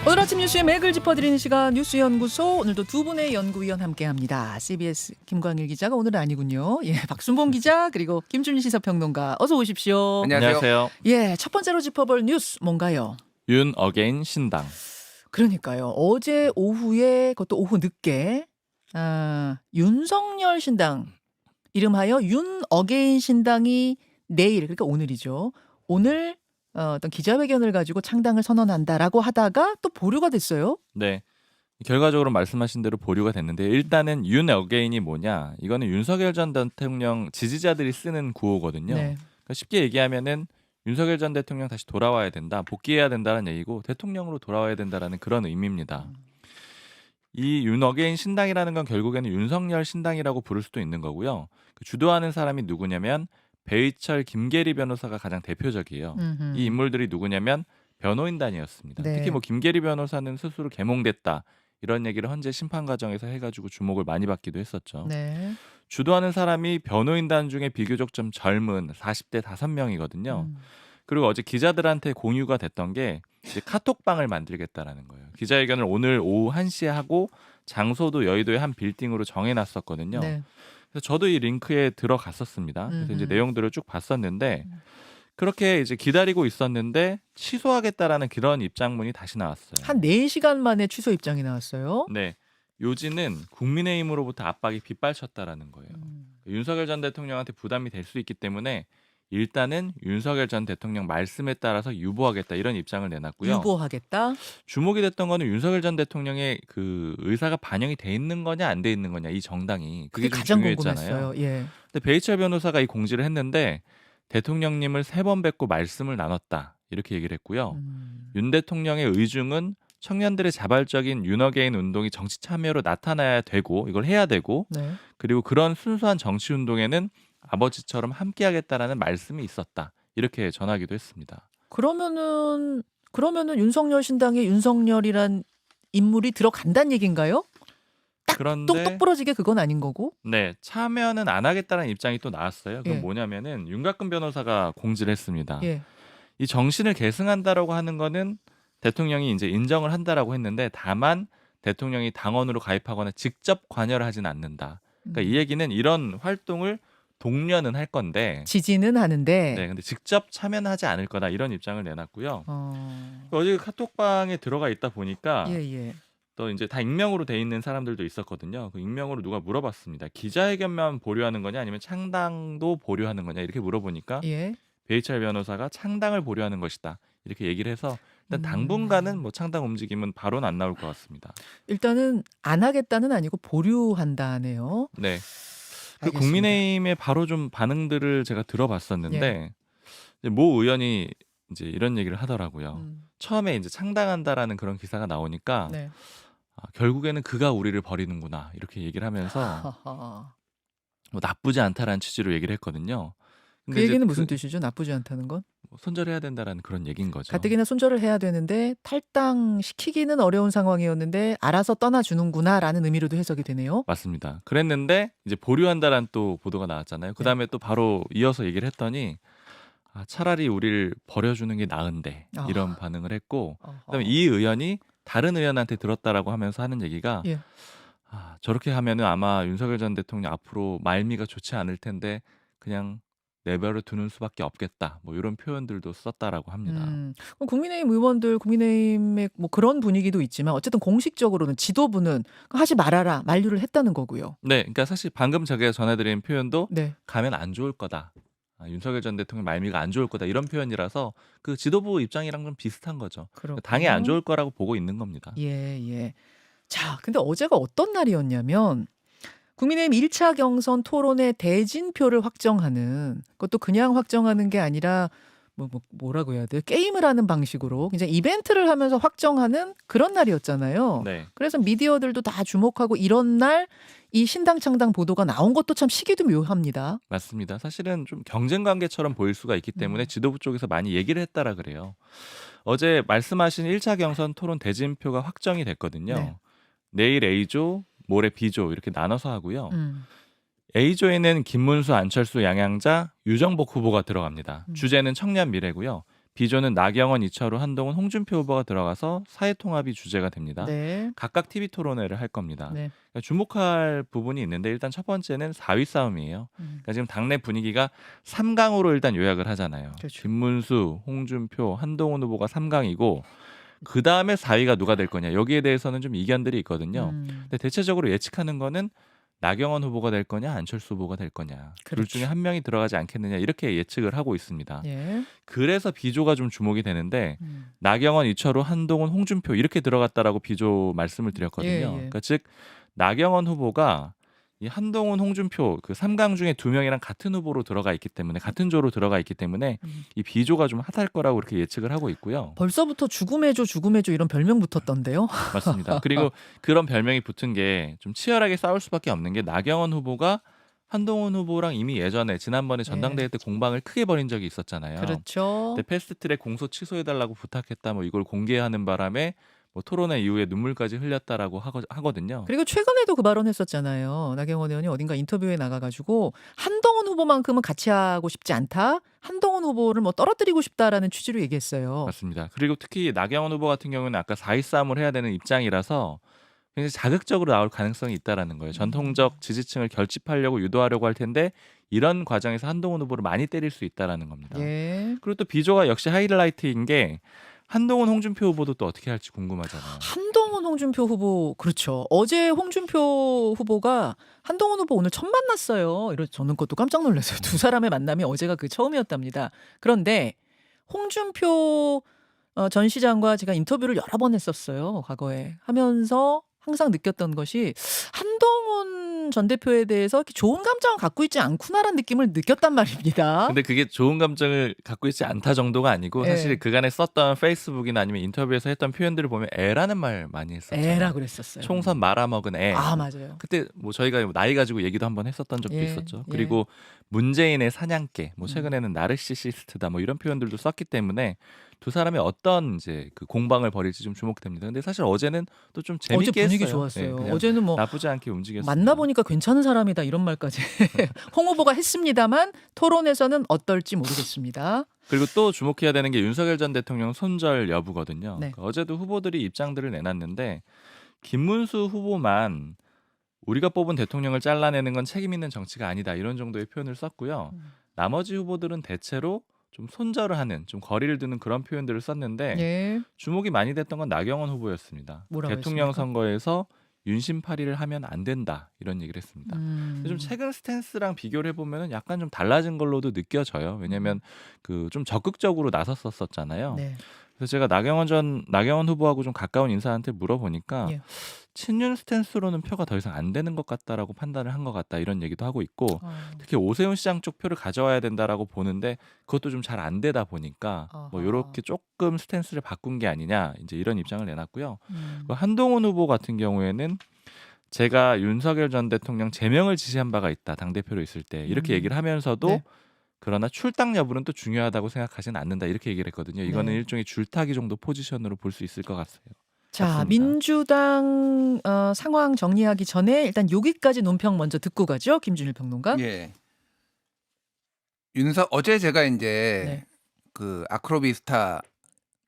오늘 아침 뉴스의 맥을 짚어드리는 시간 뉴스연구소, 오늘도 두 분의 연구위원 함께합니다. CBS 김광일 기자가 오늘은 아니군요. 예, 박순봉 기자 그리고 김준일 시사평론가 어서 오십시오. 안녕하세요. 예, 첫 번째로 짚어볼 뉴스 뭔가요? 윤 어게인 신당. 그러니까요. 어제 오후에 그것도 오후 늦게 윤석열 신당 이름하여 윤 어게인 신당이 내일, 그러니까 오늘이죠. 오늘 어떤 기자회견을 가지고 창당을 선언한다라고 하다가 또 보류가 됐어요. 네. 결과적으로 말씀하신 대로 보류가 됐는데 일단은 윤 어게인이 뭐냐? 이거는 윤석열 전 대통령 지지자들이 쓰는 구호거든요. 네. 그러니까 쉽게 얘기하면은 윤석열 전 대통령 다시 돌아와야 된다, 복귀해야 된다는 얘기고 대통령으로 돌아와야 된다라는 그런 의미입니다. 이 윤 어게인 신당이라는 건 결국에는 윤석열 신당이라고 부를 수도 있는 거고요. 그 주도하는 사람이 누구냐면 배희철, 김계리 변호사가 가장 대표적이에요. 음흠. 이 인물들이 누구냐면 변호인단이었습니다. 네. 특히 뭐 김계리 변호사는 스스로 개몽됐다 이런 얘기를 헌재 심판 과정에서 해가지고 주목을 많이 받기도 했었죠. 네. 주도하는 사람이 변호인단 중에 비교적 좀 젊은 40대 5명이거든요. 그리고 어제 기자들한테 공유가 됐던 게 이제 카톡방을 만들겠다라는 거예요. 기자회견을 오늘 오후 1시에 하고 장소도 여의도의 한 빌딩으로 정해놨었거든요. 네. 그래서 저도 이 링크에 들어갔었습니다. 그래서 이제 내용들을 쭉 봤었는데 그렇게 이제 기다리고 있었는데 취소하겠다라는 그런 입장문이 다시 나왔어요. 한 4시간 만에 취소 입장이 나왔어요. 네. 요지는 국민의힘으로부터 압박이 빗발쳤다라는 거예요. 윤석열 전 대통령한테 부담이 될 수 있기 때문에 일단은 윤석열 전 대통령 말씀에 따라서 유보하겠다 이런 입장을 내놨고요. 유보하겠다. 주목이 됐던 거는 윤석열 전 대통령의 그 의사가 반영이 돼 있는 거냐 안 돼 있는 거냐 이 정당이 그게 그게 좀 가장 중요했잖아요. 궁금했어요. 예. 근데 배희철 변호사가 이 공지를 했는데 대통령님을 3번 뵙고 말씀을 나눴다 이렇게 얘기를 했고요. 윤 대통령의 의중은 청년들의 자발적인 윤 어게인 운동이 정치 참여로 나타나야 되고 이걸 해야 되고 네. 그리고 그런 순수한 정치 운동에는 아버지처럼 함께하겠다라는 말씀이 있었다 이렇게 전하기도 했습니다. 그러면은 윤석열 신당에 윤석열이란 인물이 들어간다는 얘기인가요? 그런데 똑 부러지게 그건 아닌 거고. 네 참여는 안 하겠다는 입장이 또 나왔어요. 그건 예. 뭐냐면은 윤곽근 변호사가 공지를 했습니다. 예. 이 정신을 계승한다라고 하는 거는 대통령이 이제 인정을 한다라고 했는데 다만 대통령이 당원으로 가입하거나 직접 관여를 하진 않는다. 그러니까 이 얘기는 이런 활동을 독려는 할 건데 지지는 하는데. 네, 근데 직접 참여는 하지 않을 거다 이런 입장을 내놨고요. 어. 어제 카톡방에 들어가 있다 보니까 예. 또 이제 다 익명으로 돼 있는 사람들도 있었거든요. 그 익명으로 누가 물어봤습니다. 기자회견만 보류하는 거냐 아니면 창당도 보류하는 거냐 이렇게 물어보니까 예. 배희철 변호사가 창당을 보류하는 것이다 이렇게 얘기를 해서 일단 당분간은 뭐 창당 움직임은 바로는 안 나올 것 같습니다. 일단은 안 하겠다는 아니고 보류한다네요. 네. 그 알겠습니다. 국민의힘의 바로 좀 반응들을 제가 들어봤었는데 이제 모 의원이 이제 이런 얘기를 하더라고요. 처음에 이제 창당한다라는 그런 기사가 나오니까 네. 결국에는 그가 우리를 버리는구나 이렇게 얘기를 하면서 하하. 뭐 나쁘지 않다라는 취지로 얘기를 했거든요. 그 근데 이제 얘기는 무슨 뜻이죠? 나쁘지 않다는 건? 뭐 손절해야 된다라는 그런 얘기인 거죠. 가뜩이나 손절을 해야 되는데 탈당시키기는 어려운 상황이었는데 알아서 떠나주는구나라는 의미로도 해석이 되네요. 맞습니다. 그랬는데 이제 보류한다라는 또 보도가 나왔잖아요. 그다음에 또 바로 이어서 얘기를 했더니 차라리 우리를 버려주는 게 나은데 이런 반응을 했고 그다음에 이 의원이 다른 의원한테 들었다라고 하면서 하는 얘기가 예. 저렇게 하면은 아마 윤석열 전 대통령 앞으로 말미가 좋지 않을 텐데 그냥 내버려 두는 수밖에 없겠다. 뭐 이런 표현들도 썼다라고 합니다. 그럼 국민의힘 의원들, 국민의힘의 뭐 그런 분위기도 있지만 어쨌든 공식적으로는 지도부는 하지 말아라 만류를 했다는 거고요. 네, 그러니까 사실 방금 제가 전해드린 표현도 네. 가면 안 좋을 거다. 윤석열 전 대통령 말미가 안 좋을 거다 이런 표현이라서 그 지도부 입장이랑 좀 비슷한 거죠. 그렇군요. 당에 안 좋을 거라고 보고 있는 겁니다. 예. 자, 근데 어제가 어떤 날이었냐면 국민의힘 1차 경선 토론의 대진표를 확정하는, 그것도 그냥 확정하는 게 아니라 뭐라고 해야 돼요? 게임을 하는 방식으로 굉장히 이벤트를 하면서 확정하는 그런 날이었잖아요. 네. 그래서 미디어들도 다 주목하고 이런 날 이 신당 창당 보도가 나온 것도 참 시기도 묘합니다. 맞습니다. 사실은 좀 경쟁 관계처럼 보일 수가 있기 때문에 지도부 쪽에서 많이 얘기를 했다라 그래요. 어제 말씀하신 1차 경선 토론 대진표가 확정이 됐거든요. 네. 내일 A조, 모레 B조 이렇게 나눠서 하고요. 음. A조에는 김문수, 안철수, 양양자, 유정복 후보가 들어갑니다. 주제는 청년 미래고요. B조는 나경원, 이철우, 한동훈, 홍준표 후보가 들어가서 사회통합이 주제가 됩니다. 네. 각각 TV 토론회를 할 겁니다. 네. 그러니까 주목할 부분이 있는데 일단 첫 번째는 4위 싸움이에요. 음. 그러니까 지금 당내 분위기가 3강으로 일단 요약을 하잖아요. 그렇죠. 김문수, 홍준표, 한동훈 후보가 3강이고 그 다음에 4위가 누가 될 거냐 여기에 대해서는 좀 이견들이 있거든요. 근데 대체적으로 예측하는 거는 나경원 후보가 될 거냐 안철수 후보가 될 거냐 둘 그렇죠. 중에 한 명이 들어가지 않겠느냐 이렇게 예측을 하고 있습니다. 예. 그래서 B조가 좀 주목이 되는데 나경원, 이철우, 한동훈, 홍준표 이렇게 들어갔다라고 B조 말씀을 드렸거든요. 예, 예. 그러니까 즉 나경원 후보가 이 한동훈, 홍준표 그 3강 중에 2명이랑 같은 후보로 들어가 있기 때문에 같은 조로 들어가 있기 때문에 이 B조가 좀 핫할 거라고 그렇게 예측을 하고 있고요. 벌써부터 죽음의 조 이런 별명 붙었던데요. 맞습니다. 그리고 그런 별명이 붙은 게 좀 치열하게 싸울 수밖에 없는 게 나경원 후보가 한동훈 후보랑 이미 예전에 지난번에 전당대회 때 공방을 크게 벌인 적이 있었잖아요. 그렇죠. 근데 패스트트랙 공소 취소해달라고 부탁했다 뭐 이걸 공개하는 바람에 뭐 토론회 이후에 눈물까지 흘렸다라고 하거든요. 그리고 최근에도 그 발언했었잖아요. 나경원 의원이 어딘가 인터뷰에 나가가지고 한동훈 후보만큼은 같이 하고 싶지 않다. 한동훈 후보를 뭐 떨어뜨리고 싶다라는 취지로 얘기했어요. 맞습니다. 그리고 특히 나경원 후보 같은 경우는 아까 4위 싸움을 해야 되는 입장이라서 굉장히 자극적으로 나올 가능성이 있다라는 거예요. 전통적 지지층을 결집하려고 유도하려고 할 텐데 이런 과정에서 한동훈 후보를 많이 때릴 수 있다라는 겁니다. 예. 그리고 또 B조가 역시 하이라이트인 게 한동훈, 홍준표 후보도 또 어떻게 할지 궁금하잖아요. 한동훈, 홍준표 후보 그렇죠. 어제 홍준표 후보가 한동훈 후보 오늘 처음 만났어요. 저는 그것도 깜짝 놀랐어요. 두 사람의 만남이 어제가 그 처음이었답니다. 그런데 홍준표 전 시장과 제가 인터뷰를 여러 번 했었어요. 과거에 하면서 항상 느꼈던 것이 한동훈 전 대표에 대해서 이렇게 좋은 감정을 갖고 있지 않구나라는 느낌을 느꼈단 말입니다. 근데 그게 좋은 감정을 갖고 있지 않다 정도가 아니고 예. 사실 그간에 썼던 페이스북이나 아니면 인터뷰에서 했던 표현들을 보면 애라는 말 많이 했었죠. 애라 그랬었어요. 총선 말아먹은 애. 아 맞아요. 그때 뭐 저희가 나이 가지고 얘기도 한번 했었던 적도 예, 있었죠. 예. 그리고 문재인의 사냥개, 뭐 최근에는 나르시시스트다, 뭐 이런 표현들도 썼기 때문에 두 사람이 어떤 이제 그 공방을 벌일지 좀 주목됩니다. 근데 사실 어제는 또 좀 재밌게 어제 분위기 했어요. 좋았어요. 그냥 어제는 뭐 나쁘지 않게 움직였어요. 만나보니까 괜찮은 사람이다 이런 말까지 홍 후보가 했습니다만 토론에서는 어떨지 모르겠습니다. 그리고 또 주목해야 되는 게 윤석열 전 대통령 손절 여부거든요. 네. 그러니까 어제도 후보들이 입장들을 내놨는데 김문수 후보만 우리가 뽑은 대통령을 잘라내는 건 책임 있는 정치가 아니다 이런 정도의 표현을 썼고요. 나머지 후보들은 대체로 좀 손절을 하는, 좀 거리를 두는 그런 표현들을 썼는데 예. 주목이 많이 됐던 건 나경원 후보였습니다. 뭐라고 대통령 했습니까? 선거에서 윤심파리를 하면 안 된다 이런 얘기를 했습니다. 근데 좀 최근 스탠스랑 비교를 해보면 약간 좀 달라진 걸로도 느껴져요. 왜냐하면 그 좀 적극적으로 나섰었잖아요. 네. 그래서 제가 나경원 후보하고 좀 가까운 인사한테 물어보니까 예. 친윤 스탠스로는 표가 더 이상 안 되는 것 같다라고 판단을 한 것 같다 이런 얘기도 하고 있고 특히 오세훈 시장 쪽 표를 가져와야 된다라고 보는데 그것도 좀 잘 안 되다 보니까 뭐 아하. 이렇게 조금 스탠스를 바꾼 게 아니냐 이제 이런 입장을 내놨고요. 한동훈 후보 같은 경우에는 제가 윤석열 전 대통령 제명을 지시한 바가 있다 당대표로 있을 때 이렇게 얘기를 하면서도 네. 그러나 출당 여부는 또 중요하다고 생각하지는 않는다 이렇게 얘기를 했거든요. 이거는 네. 일종의 줄타기 정도 포지션으로 볼 수 있을 것 같아요. 자, 같습니다. 민주당 상황 정리하기 전에 일단 여기까지 논평 먼저 듣고 가죠. 김준일 평론가. 예. 어제 제가 이제 네. 그 아크로비스타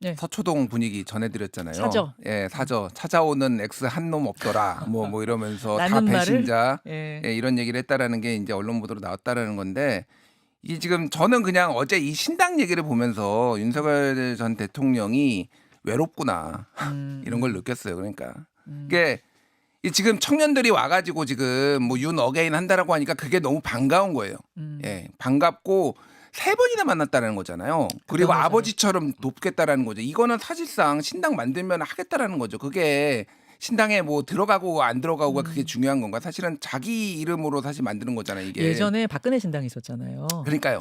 네. 서초동 분위기 전해드렸잖아요. 사저. 예, 사저. 찾아오는 X 한 놈 없더라. 뭐 이러면서 다 라는 말을? 배신자. 예. 예, 이런 얘기를 했다라는 게 이제 언론 보도로 나왔다라는 건데 이 지금 저는 그냥 어제 이 신당 얘기를 보면서 윤석열 전 대통령이 외롭구나 이런 걸 느꼈어요. 그러니까 이게 이 지금 청년들이 와가지고 지금 뭐 윤 어게인 한다라고 하니까 그게 너무 반가운 거예요. 예, 반갑고 3번이나 만났다는 거잖아요. 그리고 맞아요. 아버지처럼 돕겠다라는 거죠. 이거는 사실상 신당 만들면 하겠다라는 거죠. 그게 신당에 뭐 들어가고 안 들어가고가 그게 중요한 건가? 사실은 자기 이름으로 사실 만드는 거잖아요. 이게. 예전에 박근혜 신당이 있었잖아요. 그러니까요.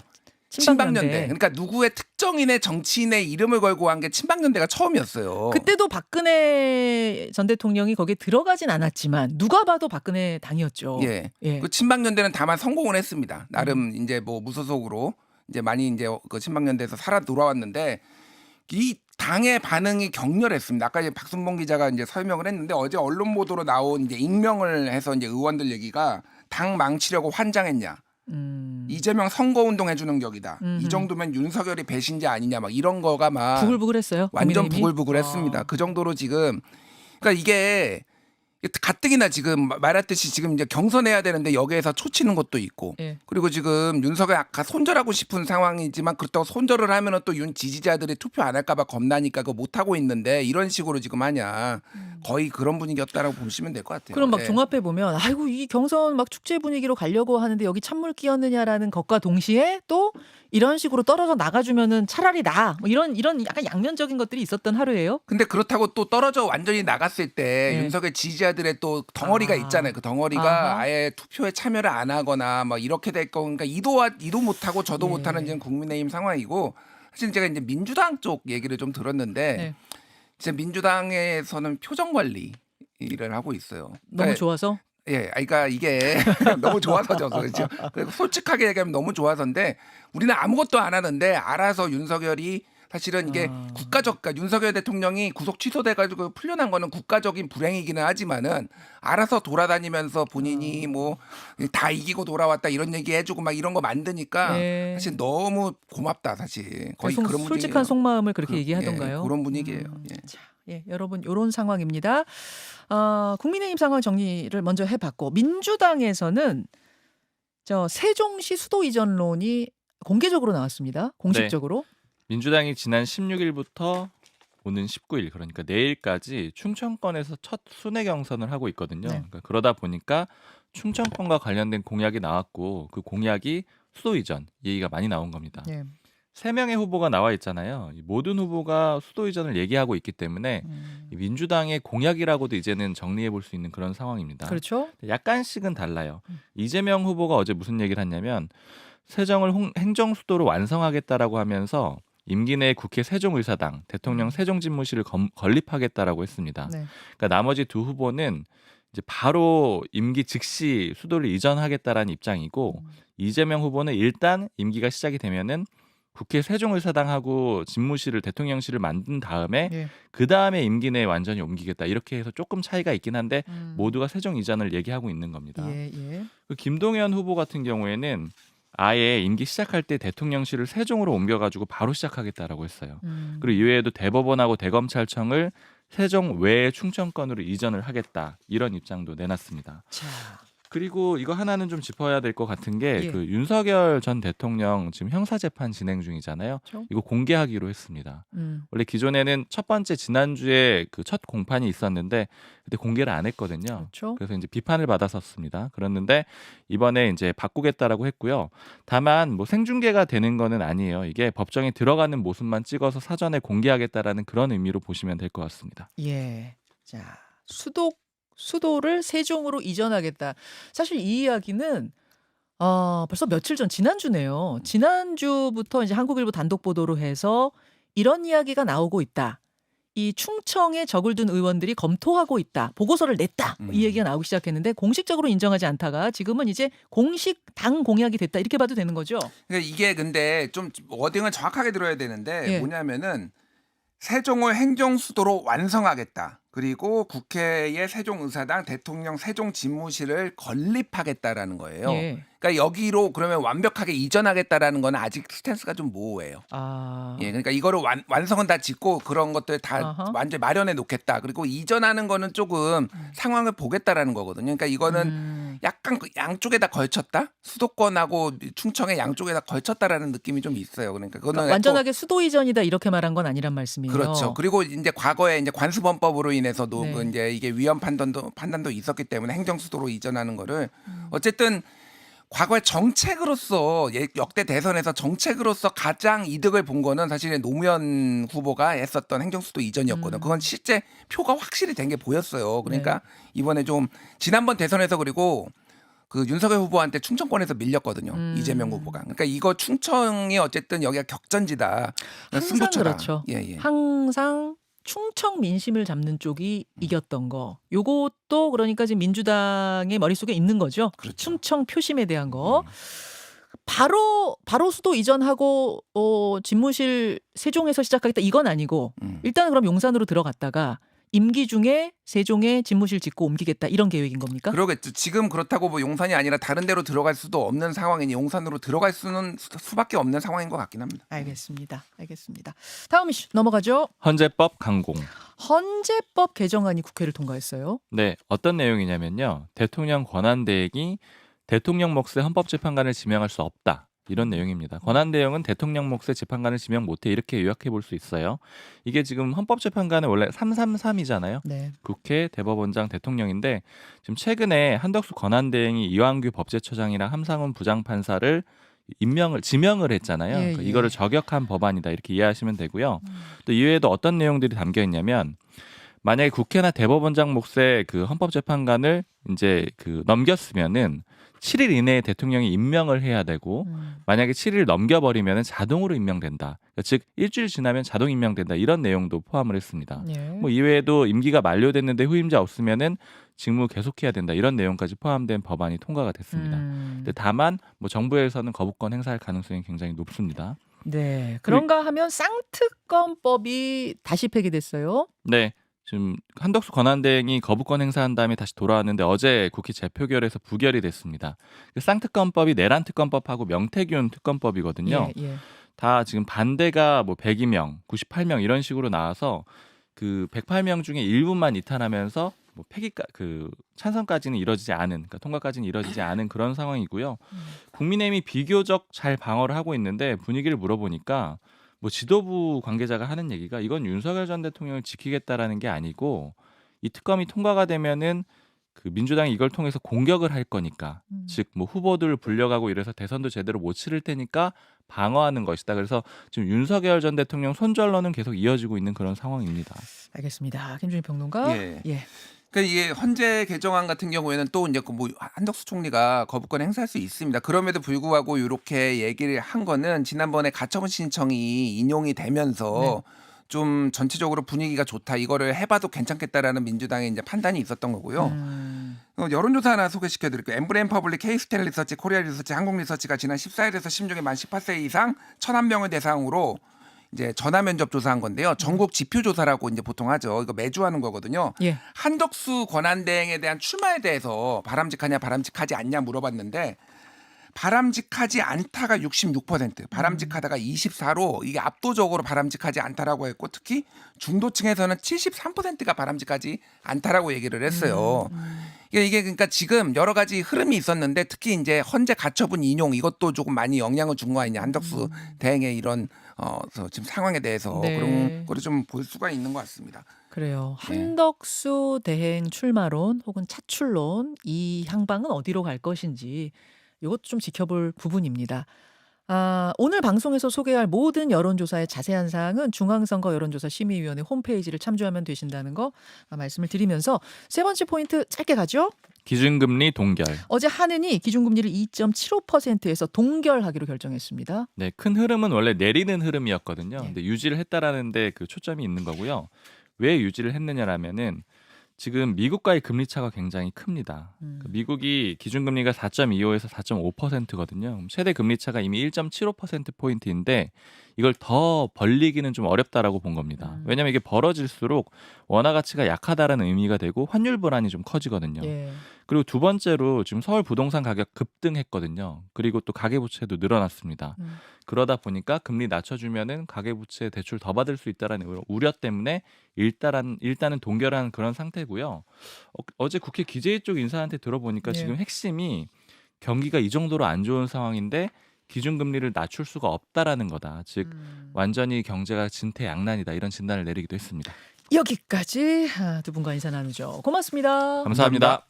친박연대. 친박연대. 그러니까 누구의 특정인의 정치인의 이름을 걸고 한 게 친박연대가 처음이었어요. 그때도 박근혜 전 대통령이 거기에 들어가진 않았지만 누가 봐도 박근혜 당이었죠. 예. 예. 그 친박연대는 다만 성공을 했습니다. 나름 이제 뭐 무소속으로 이제 많이 이제 그 친박연대에서 살아 돌아왔는데 이 당의 반응이 격렬했습니다. 아까 이제 박순봉 기자가 이제 설명을 했는데 어제 언론 보도로 나온 이제 익명을 해서 이제 의원들 얘기가 당 망치려고 환장했냐. 이재명 선거운동 해주는 격이다. 이 음흠. 정도면 윤석열이 배신자 아니냐 막 이런 거가 막 부글부글했어요. 완전 국민의힘이? 부글부글했습니다. 그 정도로 지금 그러니까 이게 가뜩이나 지금 말했듯이 지금 이제 경선해야 되는데 여기에서 초치는 것도 있고 예. 그리고 지금 윤석열 아까 손절하고 싶은 상황이지만 그렇다고 손절을 하면은 또 윤 지지자들이 투표 안 할까봐 겁나니까 그거 못 하고 있는데 이런 식으로 지금 하냐 거의 그런 분위기였다라고 보시면 될 것 같아요. 그럼 막 예. 종합해 보면 아이고 이 경선 막 축제 분위기로 가려고 하는데 여기 찬물 끼얹느냐라는 것과 동시에 또 이런 식으로 떨어져 나가주면은 차라리 뭐 이런 약간 양면적인 것들이 있었던 하루예요. 근데 그렇다고 또 떨어져 완전히 나갔을 때 네. 윤석열 지지자들의 또 덩어리가 아. 있잖아요. 그 덩어리가 아하. 아예 투표에 참여를 안 하거나 막 이렇게 될 거 그러니까 이도 못하고 저도 예. 못하는 지금 국민의힘 상황이고 사실 제가 이제 민주당 쪽 얘기를 좀 들었는데 네. 진짜 민주당에서는 표정 관리를 하고 있어요. 너무 그러니까 좋아서. 예, 그러니까 이게 너무 좋아서죠. 그렇죠. 그리고 솔직하게 얘기하면 너무 좋아서인데 우리는 아무것도 안 하는데 알아서 윤석열이 사실은 이게 국가적, 그러니까 윤석열 대통령이 구속 취소돼가지고 풀려난 거는 국가적인 불행이기는 하지만은 알아서 돌아다니면서 본인이 뭐 다 이기고 돌아왔다 이런 얘기 해주고 막 이런 거 만드니까 예. 사실 너무 고맙다 사실 거의 계속 그런 솔직한 분위기예요. 속마음을 그렇게 얘기하던가요? 예, 그런 분위기예요. 예. 자, 예, 여러분 이런 상황입니다. 국민의힘 상황 정리를 먼저 해봤고 민주당에서는 저 세종시 수도 이전론이 공개적으로 나왔습니다. 공식적으로. 민주당이 지난 16일부터 오는 19일 그러니까 내일까지 충청권에서 첫 순회 경선을 하고 있거든요. 네. 그러니까 그러다 보니까 충청권과 관련된 공약이 나왔고 그 공약이 수도 이전 얘기가 많이 나온 겁니다. 예. 3명의 후보가 나와 있잖아요. 이 모든 후보가 수도 이전을 얘기하고 있기 때문에 이 민주당의 공약이라고도 이제는 정리해 볼 수 있는 그런 상황입니다. 그렇죠. 약간씩은 달라요. 이재명 후보가 어제 무슨 얘기를 했냐면 세정을 행정 수도로 완성하겠다라고 하면서 임기 내 국회 세종의사당, 대통령 세종집무실을 건립하겠다라고 했습니다. 네. 그러니까 나머지 두 후보는 이제 바로 임기 즉시 수도를 이전하겠다라는 입장이고 이재명 후보는 일단 임기가 시작이 되면은 국회 세종의사당하고 집무실을 대통령실을 만든 다음에 예. 그 다음에 임기 내에 완전히 옮기겠다 이렇게 해서 조금 차이가 있긴 한데 모두가 모두가 세종 이전을 얘기하고 있는 겁니다. 예, 예. 그 김동연 후보 같은 경우에는 아예 임기 시작할 때 대통령실을 세종으로 옮겨가지고 바로 시작하겠다라고 했어요. 그리고 이외에도 대법원하고 대검찰청을 세종 외의 충청권으로 이전을 하겠다 이런 입장도 내놨습니다. 자, 그리고 이거 하나는 좀 짚어야 될 것 같은 게 예. 그 윤석열 전 대통령 지금 형사 재판 진행 중이잖아요. 그렇죠? 이거 공개하기로 했습니다. 음. 원래 기존에는 첫 번째 지난주에 그 첫 공판이 있었는데 그때 공개를 안 했거든요. 그렇죠. 그래서 이제 비판을 받았었습니다. 그랬는데 이번에 이제 바꾸겠다라고 했고요. 다만 뭐 생중계가 되는 거는 아니에요. 이게 법정에 들어가는 모습만 찍어서 사전에 공개하겠다라는 그런 의미로 보시면 될 것 같습니다. 예. 자, 수도를 세종으로 이전하겠다. 사실 이 이야기는 벌써 며칠 전 지난주네요. 지난주부터 이제 한국일보 단독 보도로 해서 이런 이야기가 나오고 있다. 이 충청에 적을 둔 의원들이 검토하고 있다. 보고서를 냈다. 이 얘기가 나오기 시작했는데 공식적으로 인정하지 않다가 지금은 이제 공식 당 공약이 됐다. 이렇게 봐도 되는 거죠. 그러니까 이게 근데 좀 워딩을 정확하게 들어야 되는데 예. 뭐냐면은 세종을 행정수도로 완성하겠다. 그리고 국회의 세종의사당, 대통령 세종집무실을 건립하겠다라는 거예요. 예. 그러니까 여기로 그러면 완벽하게 이전하겠다라는 건 아직 스탠스가 좀 모호해요. 아. 예, 그러니까 이거를 완성은 다 짓고 그런 것들 다 아하. 완전 마련해 놓겠다. 그리고 이전하는 거는 조금 상황을 보겠다라는 거거든요. 그러니까 이거는 약간 그 양쪽에다 걸쳤다. 수도권하고 충청의 양쪽에다 걸쳤다라는 느낌이 좀 있어요. 그러니까 그거는 그러니까 완전하게 수도 이전이다 이렇게 말한 건 아니란 말씀이에요. 그렇죠. 그리고 이제 과거에 이제 관수범법으로 인해서도 네. 그 이제 이게 위헌 판단도 있었기 때문에 행정수도로 이전하는 거를 어쨌든 과거의 정책으로서 역대 대선에서 정책으로서 가장 이득을 본 거는 사실 노무현 후보가 했었던 행정수도 이전이었거든요. 그건 실제 표가 확실히 된 게 보였어요. 그러니까 이번에 좀 지난번 대선에서 그리고 그 윤석열 후보한테 충청권에서 밀렸거든요. 이재명 후보가. 그러니까 이거 충청이 어쨌든 여기가 격전지다. 항상 승부처다. 그렇죠. 예. 항상 충청 민심을 잡는 쪽이 이겼던 거. 요것도 그러니까 지금 민주당의 머릿속에 있는 거죠. 그렇죠. 충청 표심에 대한 거. 바로 수도 이전하고 집무실 세종에서 시작하겠다 이건 아니고 일단은 그럼 용산으로 들어갔다가 임기 중에 세종에 집무실 짓고 옮기겠다 이런 계획인 겁니까? 그러겠죠. 지금 그렇다고 뭐 용산이 아니라 다른 데로 들어갈 수도 없는 상황이니 용산으로 들어갈 수밖에 없는 상황인 것 같긴 합니다. 알겠습니다. 다음 이슈 넘어가죠. 헌재법 강공. 헌재법 개정안이 국회를 통과했어요. 네, 어떤 내용이냐면요. 대통령 권한대행이 대통령 몫의 헌법재판관을 지명할 수 없다. 이런 내용입니다. 권한대행은 대통령 몫의 재판관을 지명 못해 이렇게 요약해 볼 수 있어요. 이게 지금 헌법재판관은 원래 333이잖아요. 네. 국회, 대법원장, 대통령인데 지금 최근에 한덕수 권한대행이 이완규 법제처장이랑 함상훈 부장판사를 지명을 했잖아요. 예, 그러니까 예. 이거를 저격한 법안이다 이렇게 이해하시면 되고요. 또 이외에도 어떤 내용들이 담겨 있냐면 만약에 국회나 대법원장 몫의 그 헌법재판관을 이제 그 넘겼으면은 7일 이내에 대통령이 임명을 해야 되고 만약에 7일 넘겨버리면 자동으로 임명된다. 그러니까 즉 일주일 지나면 자동 임명된다. 이런 내용도 포함을 했습니다. 예. 뭐 이외에도 임기가 만료됐는데 후임자 없으면은 직무 계속해야 된다. 이런 내용까지 포함된 법안이 통과가 됐습니다. 근데 다만 뭐 정부에서는 거부권 행사할 가능성이 굉장히 높습니다. 네. 그런가 하면 쌍특검법이 다시 폐기됐어요. 네. 지금 한덕수 권한대행이 거부권 행사한 다음에 다시 돌아왔는데 어제 국회 재표결에서 부결이 됐습니다. 그 쌍특검법이 내란특검법하고 명태균 특검법이거든요. 예. 다 지금 반대가 뭐 102명, 98명 이런 식으로 나와서 그 108명 중에 일부만 이탈하면서 뭐 찬성까지는 이뤄지지 않은, 그러니까 통과까지는 이뤄지지 않은 그런 상황이고요. 국민의힘이 비교적 잘 방어를 하고 있는데 분위기를 물어보니까 뭐 지도부 관계자가 하는 얘기가 이건 윤석열 전 대통령을 지키겠다라는 게 아니고 이 특검이 통과가 되면은 그 민주당이 이걸 통해서 공격을 할 거니까 즉 뭐 후보들 불려가고 이래서 대선도 제대로 못 치를 테니까 방어하는 것이다. 그래서 지금 윤석열 전 대통령 손절론은 계속 이어지고 있는 그런 상황입니다. 알겠습니다. 김준일 평론가. 예. 예. 그러니까 이게 헌재 개정안 같은 경우에는 또 이제 뭐 한덕수 총리가 거부권 행사할 수 있습니다. 그럼에도 불구하고 이렇게 얘기를 한 거는 지난번에 가처분 신청이 인용이 되면서 좀 전체적으로 분위기가 좋다. 이거를 해봐도 괜찮겠다라는 민주당의 이제 판단이 있었던 거고요. 여론조사 하나 소개시켜드릴게요. 엠브레인 퍼블릭, K스텔 리서치, 코리아 리서치, 한국 리서치가 지난 14일에서 16일 만 18세 이상 1,001명을 대상으로 이제 전화 면접 조사한 건데요. 전국 지표 조사라고 이제 보통 하죠. 이거 매주 하는 거거든요. 예. 한덕수 권한대행에 대한 출마에 대해서 바람직하냐 바람직하지 않냐 물어봤는데 바람직하지 않다가 66%, 바람직하다가 24로 이게 압도적으로 바람직하지 않다라고 했고 특히 중도층에서는 73%가 바람직하지 않다라고 얘기를 했어요. 이게 그러니까 지금 여러 가지 흐름이 있었는데 특히 이제 헌재 가처분 인용 이것도 조금 많이 영향을 준 거 아니냐 한덕수 대행의 이런 지금 상황에 대해서 네. 그런 거를 좀 볼 수가 있는 것 같습니다. 그래요. 네. 한덕수 대행 출마론 혹은 차출론 이 향방은 어디로 갈 것인지 이것도 좀 지켜볼 부분입니다. 오늘 방송에서 소개할 모든 여론조사의 자세한 사항은 중앙선거 여론조사 심의위원회 홈페이지를 참조하면 되신다는 거 말씀을 드리면서 세 번째 포인트 짧게 가죠. 기준금리 동결. 어제 한은이 기준금리를 2.75%에서 동결하기로 결정했습니다. 네, 큰 흐름은 원래 내리는 흐름이었거든요. 예. 근데 유지를 했다라는데 그 초점이 있는 거고요. 왜 유지를 했느냐라면은 지금 미국과의 금리 차가 굉장히 큽니다. 미국이 기준금리가 4.25에서 4.5%거든요. 최대 금리 차가 이미 1.75%포인트인데 이걸 더 벌리기는 좀 어렵다라고 본 겁니다. 왜냐하면 이게 벌어질수록 원화 가치가 약하다라는 의미가 되고 환율 불안이 좀 커지거든요. 예. 그리고 두 번째로 지금 서울 부동산 가격 급등했거든요. 그리고 또 가계부채도 늘어났습니다. 그러다 보니까 금리 낮춰주면은 가계부채 대출 더 받을 수 있다라는 우려 때문에 일단은 동결한 그런 상태고요. 어제 국회 기재위 쪽 인사한테 들어보니까 예. 지금 핵심이 경기가 이 정도로 안 좋은 상황인데 기준금리를 낮출 수가 없다라는 거다. 즉 완전히 경제가 진퇴양난이다 이런 진단을 내리기도 했습니다. 여기까지 두 분과 인사 나누죠. 고맙습니다. 감사합니다.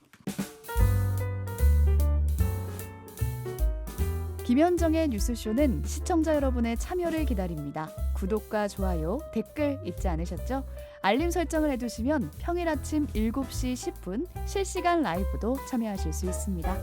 김현정의 뉴스쇼는 시청자 여러분의 참여를 기다립니다. 구독과 좋아요, 댓글 잊지 않으셨죠? 알림 설정을 해두시면 평일 아침 7시 10분 실시간 라이브도 참여하실 수 있습니다.